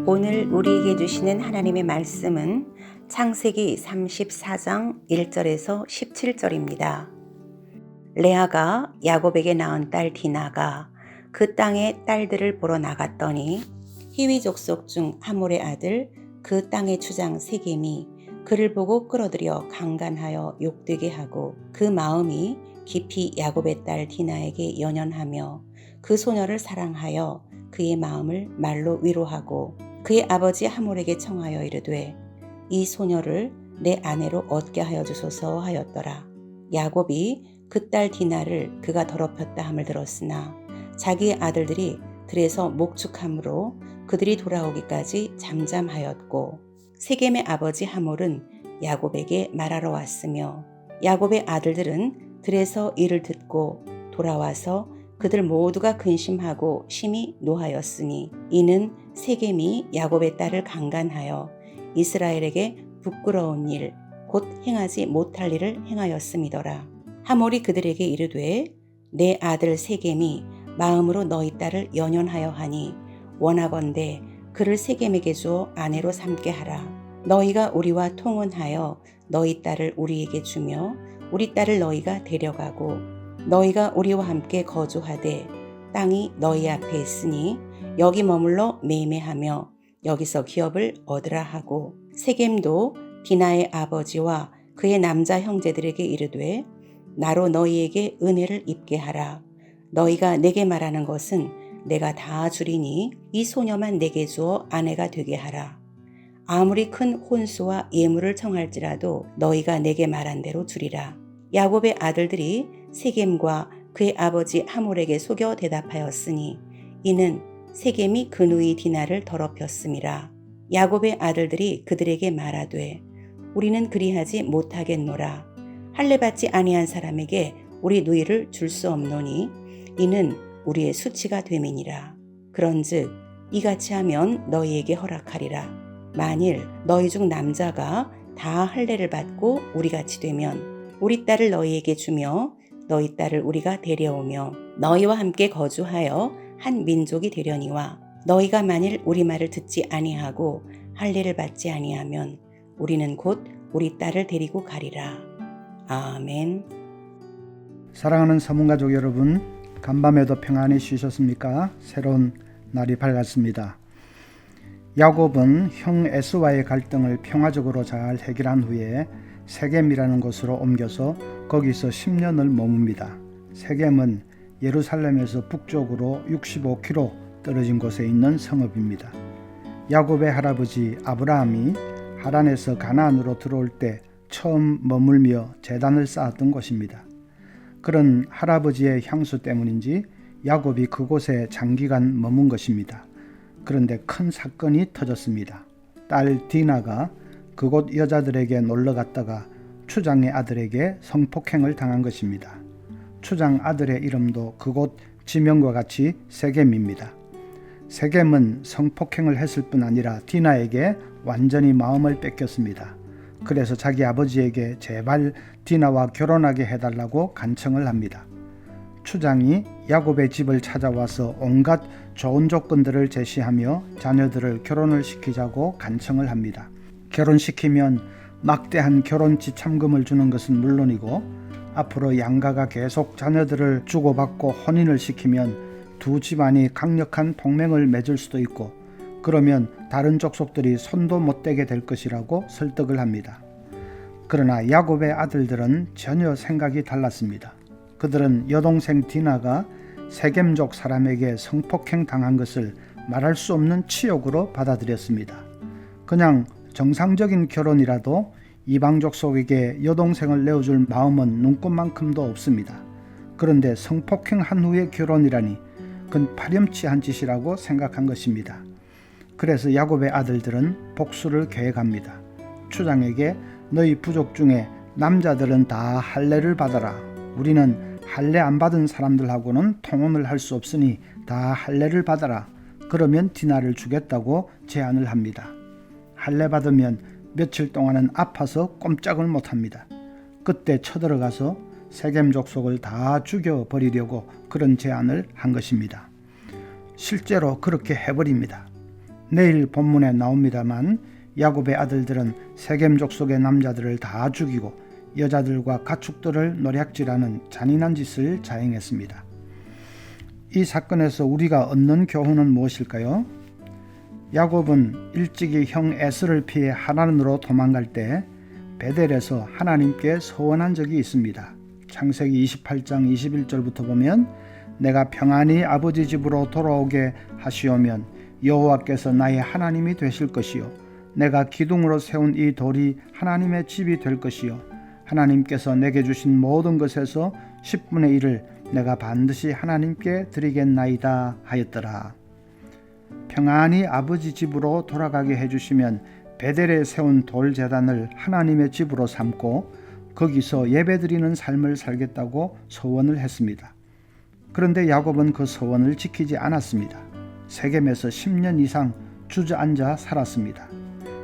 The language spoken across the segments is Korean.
오늘 우리에게 주시는 하나님의 말씀은 창세기 34장 1절에서 17절입니다. 레아가 야곱에게 낳은 딸 디나가 그 땅의 딸들을 보러 나갔더니 히위 족속 중 하몰의 아들 그 땅의 주장 세겜이 그를 보고 끌어들여 강간하여 욕되게 하고 그 마음이 깊이 야곱의 딸 디나에게 연연하며 그 소녀를 사랑하여 그의 마음을 말로 위로하고 그의 아버지 하몰에게 청하여 이르되 이 소녀를 내 아내로 얻게 하여 주소서 하였더라. 야곱이 그 딸 디나를 그가 더럽혔다 함을 들었으나 자기의 아들들이 들에서 목축함으로 그들이 돌아오기까지 잠잠하였고 세겜의 아버지 하몰은 야곱에게 말하러 왔으며 야곱의 아들들은 들에서 이를 듣고 돌아와서 그들 모두가 근심하고 심히 노하였으니 이는 세겜이 야곱의 딸을 강간하여 이스라엘에게 부끄러운 일 곧 행하지 못할 일을 행하였음이더라. 하몰이 그들에게 이르되 내 아들 세겜이 마음으로 너희 딸을 연연하여 하니 원하건대 그를 세겜에게 주어 아내로 삼게 하라. 너희가 우리와 통혼하여 너희 딸을 우리에게 주며 우리 딸을 너희가 데려가고 너희가 우리와 함께 거주하되 땅이 너희 앞에 있으니 여기 머물러 매매하며 여기서 기업을 얻으라 하고 세겜도 디나의 아버지와 그의 남자 형제들에게 이르되 나로 너희에게 은혜를 입게 하라. 너희가 내게 말하는 것은 내가 다 주리니 이 소녀만 내게 주어 아내가 되게 하라. 아무리 큰 혼수와 예물을 청할지라도 너희가 내게 말한 대로 주리라. 야곱의 아들들이 세겜과 그의 아버지 하몰에게 속여 대답하였으니 이는 세겜이 그 누이 디나를 더럽혔음이라. 야곱의 아들들이 그들에게 말하되 우리는 그리하지 못하겠노라. 할례받지 아니한 사람에게 우리 누이를 줄 수 없노니 이는 우리의 수치가 됨이니라. 그런즉 이같이 하면 너희에게 허락하리라. 만일 너희 중 남자가 다 할례를 받고 우리같이 되면 우리 딸을 너희에게 주며 너희 딸을 우리가 데려오며 너희와 함께 거주하여 한 민족이 되려니와 너희가 만일 우리 말을 듣지 아니하고 할례를 받지 아니하면 우리는 곧 우리 딸을 데리고 가리라. 아멘. 사랑하는 서문가족 여러분, 간밤에도 평안히 쉬셨습니까? 새로운 날이 밝았습니다. 야곱은 형 에서와의 갈등을 평화적으로 잘 해결한 후에 세겜이라는 곳으로 옮겨서 거기서 10년을 머뭅니다. 세겜은 예루살렘에서 북쪽으로 65km 떨어진 곳에 있는 성읍입니다. 야곱의 할아버지 아브라함이 하란에서 가나안으로 들어올 때 처음 머물며 제단을 쌓았던 곳입니다. 그런 할아버지의 향수 때문인지 야곱이 그곳에 장기간 머문 것입니다. 그런데 큰 사건이 터졌습니다. 딸 디나가 그곳 여자들에게 놀러 갔다가 추장의 아들에게 성폭행을 당한 것입니다. 추장 아들의 이름도 그곳 지명과 같이 세겜입니다. 세겜은 성폭행을 했을 뿐 아니라 디나에게 완전히 마음을 뺏겼습니다. 그래서 자기 아버지에게 제발 디나와 결혼하게 해달라고 간청을 합니다. 추장이 야곱의 집을 찾아와서 온갖 좋은 조건들을 제시하며 자녀들을 결혼을 시키자고 간청을 합니다. 결혼시키면 막대한 결혼 지참금을 주는 것은 물론이고 앞으로 양가가 계속 자녀들을 주고받고 혼인을 시키면 두 집안이 강력한 동맹을 맺을 수도 있고 그러면 다른 족속들이 손도 못 대게 될 것이라고 설득을 합니다. 그러나 야곱의 아들들은 전혀 생각이 달랐습니다. 그들은 여동생 디나가 세겜족 사람에게 성폭행 당한 것을 말할 수 없는 치욕으로 받아들였습니다. 그냥 정상적인 결혼이라도 이방 족속에게 여동생을 내어줄 마음은 눈꽃만큼도 없습니다. 그런데 성폭행한 후의 결혼이라니 그건 파렴치한 짓이라고 생각한 것입니다. 그래서 야곱의 아들들은 복수를 계획합니다. 추장에게 너희 부족 중에 남자들은 다 할례를 받아라. 우리는 할례 안 받은 사람들하고는 통혼을 할 수 없으니 다 할례를 받아라. 그러면 디나를 주겠다고 제안을 합니다. 할례 받으면 며칠 동안은 아파서 꼼짝을 못합니다. 그때 쳐들어가서 세겜 족속을 다 죽여버리려고 그런 제안을 한 것입니다. 실제로 그렇게 해버립니다. 내일 본문에 나옵니다만 야곱의 아들들은 세겜 족속의 남자들을 다 죽이고 여자들과 가축들을 노략질하는 잔인한 짓을 자행했습니다. 이 사건에서 우리가 얻는 교훈은 무엇일까요? 야곱은 일찍이 형 에서를 피해 하란으로 도망갈 때 베델에서 하나님께 서원한 적이 있습니다. 창세기 28장 21절부터 보면 내가 평안히 아버지 집으로 돌아오게 하시오면 여호와께서 나의 하나님이 되실 것이요 내가 기둥으로 세운 이 돌이 하나님의 집이 될 것이요 하나님께서 내게 주신 모든 것에서 10분의 1을 내가 반드시 하나님께 드리겠나이다 하였더라. 평안히 아버지 집으로 돌아가게 해주시면 베델에 세운 돌 제단을 하나님의 집으로 삼고 거기서 예배드리는 삶을 살겠다고 서원을 했습니다. 그런데 야곱은 그 서원을 지키지 않았습니다. 세겜에서 10년 이상 주저앉아 살았습니다.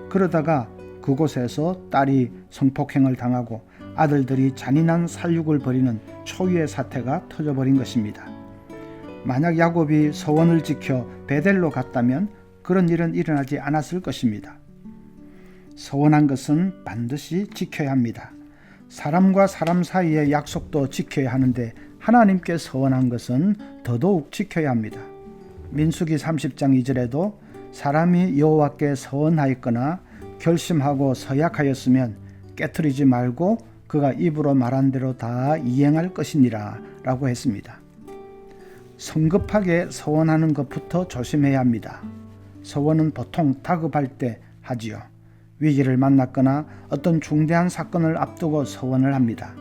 그러다가 그곳에서 딸이 성폭행을 당하고 아들들이 잔인한 살육을 벌이는 초유의 사태가 터져버린 것입니다. 만약 야곱이 서원을 지켜 베델로 갔다면 그런 일은 일어나지 않았을 것입니다. 서원한 것은 반드시 지켜야 합니다. 사람과 사람 사이의 약속도 지켜야 하는데 하나님께 서원한 것은 더더욱 지켜야 합니다. 민수기 30장 2절에도 사람이 여호와께 서원하였거나 결심하고 서약하였으면 깨트리지 말고 그가 입으로 말한 대로 다 이행할 것이니라 라고 했습니다. 성급하게 서원하는 것부터 조심해야 합니다. 서원은 보통 다급할 때 하지요. 위기를 만났거나 어떤 중대한 사건을 앞두고 서원을 합니다.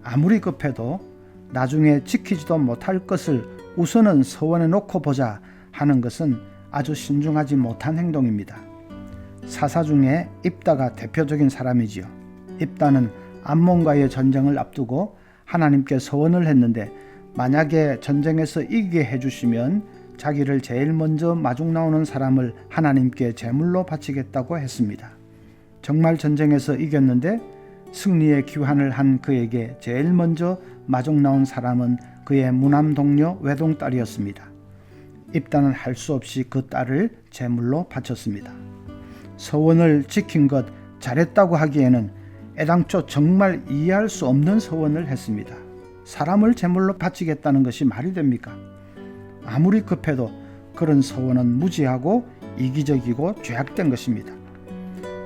아무리 급해도 나중에 지키지도 못할 것을 우선은 서원해 놓고 보자 하는 것은 아주 신중하지 못한 행동입니다. 사사 중에 입다가 대표적인 사람이지요. 입다는 암몬과의 전쟁을 앞두고 하나님께 서원을 했는데 만약에 전쟁에서 이기게 해주시면 자기를 제일 먼저 마중 나오는 사람을 하나님께 제물로 바치겠다고 했습니다. 정말 전쟁에서 이겼는데 승리의 귀환을 한 그에게 제일 먼저 마중 나온 사람은 그의 무남 동료 외동딸이었습니다. 입다는 할 수 없이 그 딸을 제물로 바쳤습니다. 서원을 지킨 것 잘했다고 하기에는 애당초 정말 이해할 수 없는 서원을 했습니다. 사람을 제물로 바치겠다는 것이 말이 됩니까? 아무리 급해도 그런 서원은 무지하고 이기적이고 죄악된 것입니다.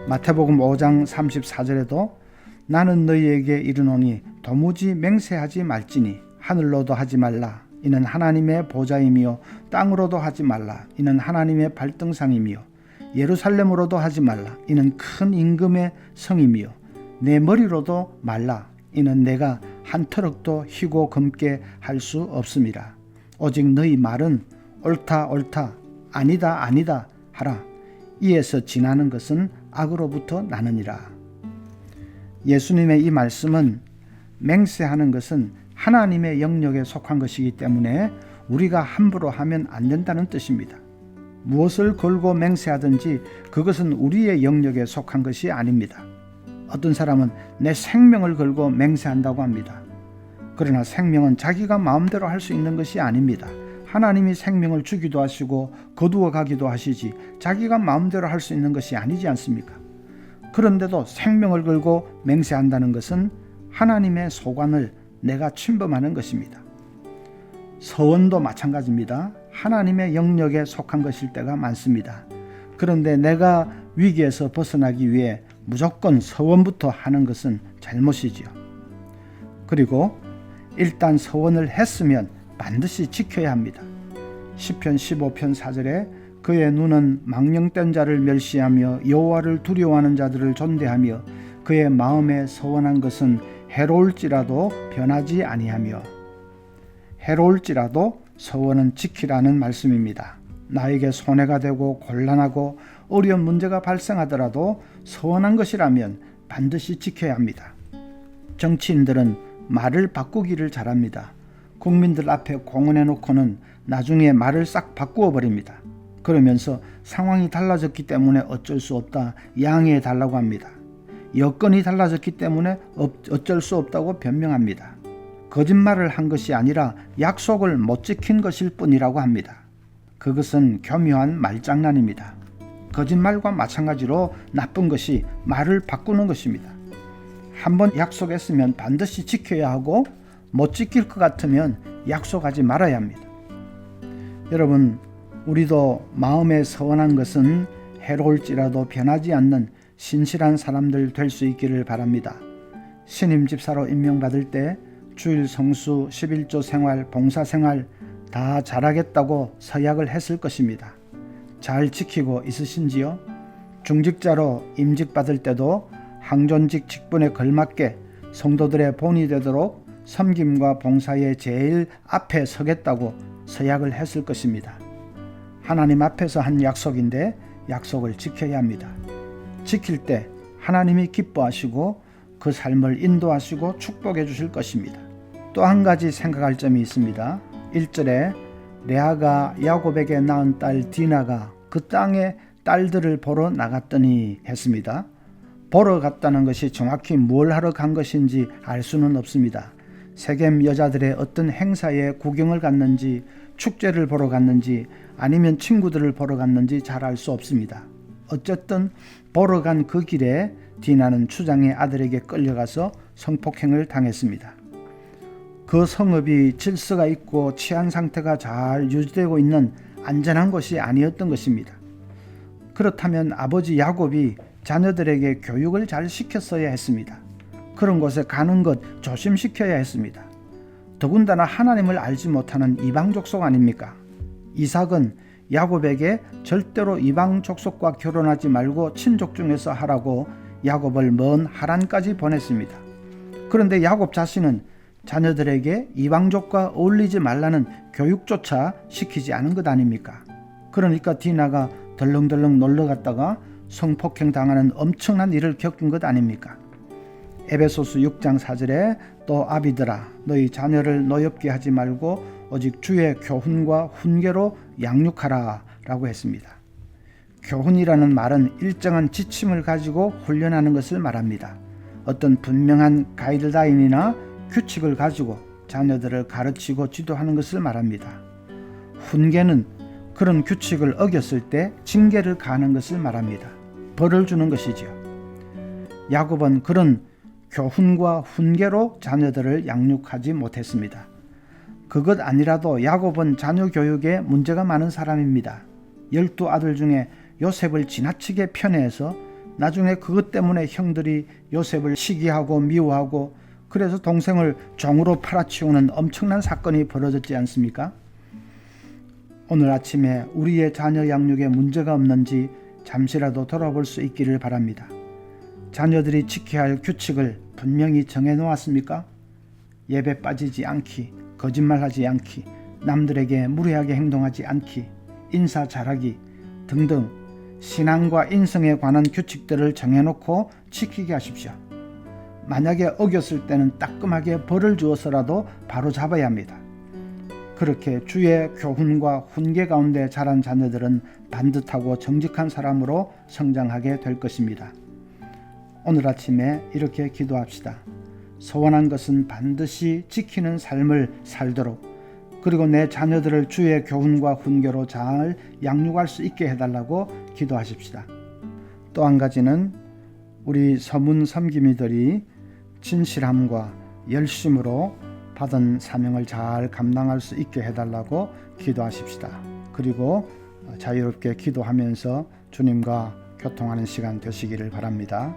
마태복음 5장 34절에도 나는 너희에게 이르노니 도무지 맹세하지 말지니 하늘로도 하지 말라 이는 하나님의 보좌이며 땅으로도 하지 말라 이는 하나님의 발등상이며 예루살렘으로도 하지 말라 이는 큰 임금의 성이며 내 머리로도 말라 이는 내가 한 터럭도 희고 검게 할 수 없음이라. 오직 너희 말은 옳다 옳다 아니다 아니다 하라. 이에서 지나는 것은 악으로부터 나느니라. 예수님의 이 말씀은 맹세하는 것은 하나님의 영역에 속한 것이기 때문에 우리가 함부로 하면 안 된다는 뜻입니다. 무엇을 걸고 맹세하든지 그것은 우리의 영역에 속한 것이 아닙니다. 어떤 사람은 내 생명을 걸고 맹세한다고 합니다. 그러나 생명은 자기가 마음대로 할 수 있는 것이 아닙니다. 하나님이 생명을 주기도 하시고 거두어 가기도 하시지 자기가 마음대로 할 수 있는 것이 아니지 않습니까? 그런데도 생명을 걸고 맹세한다는 것은 하나님의 소관을 내가 침범하는 것입니다. 서원도 마찬가지입니다. 하나님의 영역에 속한 것일 때가 많습니다. 그런데 내가 위기에서 벗어나기 위해 무조건 서원부터 하는 것은 잘못이지요. 그리고 일단 서원을 했으면 반드시 지켜야 합니다. 시편 15편 4절에 그의 눈은 망령된 자를 멸시하며 여호와를 두려워하는 자들을 존대하며 그의 마음에 서원한 것은 해로울지라도 변하지 아니하며 해로울지라도 서원은 지키라는 말씀입니다. 나에게 손해가 되고 곤란하고 어려운 문제가 발생하더라도 서원한 것이라면 반드시 지켜야 합니다. 정치인들은 말을 바꾸기를 잘합니다. 국민들 앞에 공언해 놓고는 나중에 말을 싹 바꾸어 버립니다. 그러면서 상황이 달라졌기 때문에 어쩔 수 없다 양해해 달라고 합니다. 여건이 달라졌기 때문에 어쩔 수 없다고 변명합니다. 거짓말을 한 것이 아니라 약속을 못 지킨 것일 뿐이라고 합니다. 그것은 교묘한 말장난입니다. 거짓말과 마찬가지로 나쁜 것이 말을 바꾸는 것입니다. 한번 약속했으면 반드시 지켜야 하고 못 지킬 것 같으면 약속하지 말아야 합니다. 여러분, 우리도 마음에 서원한 것은 해로울지라도 변하지 않는 신실한 사람들 될 수 있기를 바랍니다. 신임 집사로 임명받을 때 주일 성수, 11조 생활, 봉사 생활 다 잘하겠다고 서약을 했을 것입니다. 잘 지키고 있으신지요? 중직자로 임직받을 때도 항존직 직분에 걸맞게 성도들의 본이 되도록 섬김과 봉사의 제일 앞에 서겠다고 서약을 했을 것입니다. 하나님 앞에서 한 약속인데 약속을 지켜야 합니다. 지킬 때 하나님이 기뻐하시고 그 삶을 인도하시고 축복해 주실 것입니다. 또 한 가지 생각할 점이 있습니다. 1절에 레아가 야곱에게 낳은 딸 디나가 그 땅에 딸들을 보러 나갔더니 했습니다. 보러 갔다는 것이 정확히 뭘 하러 간 것인지 알 수는 없습니다. 세겜 여자들의 어떤 행사에 구경을 갔는지, 축제를 보러 갔는지, 아니면 친구들을 보러 갔는지 잘 알 수 없습니다. 어쨌든 보러 간 그 길에 디나는 추장의 아들에게 끌려가서 성폭행을 당했습니다. 그 성읍이 질서가 있고 치안 상태가 잘 유지되고 있는 안전한 곳이 아니었던 것입니다. 그렇다면 아버지 야곱이 자녀들에게 교육을 잘 시켰어야 했습니다. 그런 곳에 가는 것 조심시켜야 했습니다. 더군다나 하나님을 알지 못하는 이방 족속 아닙니까? 이삭은 야곱에게 절대로 이방 족속과 결혼하지 말고 친족 중에서 하라고 야곱을 먼 하란까지 보냈습니다. 그런데 야곱 자신은 자녀들에게 이방족과 어울리지 말라는 교육조차 시키지 않은 것 아닙니까? 그러니까 디나가 덜렁덜렁 놀러 갔다가 성폭행 당하는 엄청난 일을 겪은 것 아닙니까? 에베소서 6장 4절에 또 아비들아 너희 자녀를 노엽게 하지 말고 오직 주의 교훈과 훈계로 양육하라 라고 했습니다. 교훈이라는 말은 일정한 지침을 가지고 훈련하는 것을 말합니다. 어떤 분명한 가이드라인이나 규칙을 가지고 자녀들을 가르치고 지도하는 것을 말합니다. 훈계는 그런 규칙을 어겼을 때 징계를 가하는 것을 말합니다. 벌을 주는 것이지요. 야곱은 그런 교훈과 훈계로 자녀들을 양육하지 못했습니다. 그것 아니라도 야곱은 자녀 교육에 문제가 많은 사람입니다. 12아들 중에 요셉을 지나치게 편애해서 나중에 그것 때문에 형들이 요셉을 시기하고 미워하고 그래서 동생을 종으로 팔아치우는 엄청난 사건이 벌어졌지 않습니까? 오늘 아침에 우리의 자녀 양육에 문제가 없는지 잠시라도 돌아볼 수 있기를 바랍니다. 자녀들이 지켜야 할 규칙을 분명히 정해 놓았습니까? 예배 빠지지 않기, 거짓말하지 않기, 남들에게 무례하게 행동하지 않기, 인사 잘하기 등등 신앙과 인성에 관한 규칙들을 정해놓고 지키게 하십시오. 만약에 어겼을 때는 따끔하게 벌을 주어서라도 바로 잡아야 합니다. 그렇게 주의 교훈과 훈계 가운데 자란 자녀들은 반듯하고 정직한 사람으로 성장하게 될 것입니다. 오늘 아침에 이렇게 기도합시다. 소원한 것은 반드시 지키는 삶을 살도록, 그리고 내 자녀들을 주의 교훈과 훈계로 잘 양육할 수 있게 해달라고 기도하십시다. 또 한 가지는 우리 서문 섬김이들이 진실함과 열심으로 받은 사명을 잘 감당할 수 있게 해달라고 기도하십시다. 그리고 자유롭게 기도하면서 주님과 교통하는 시간 되시기를 바랍니다.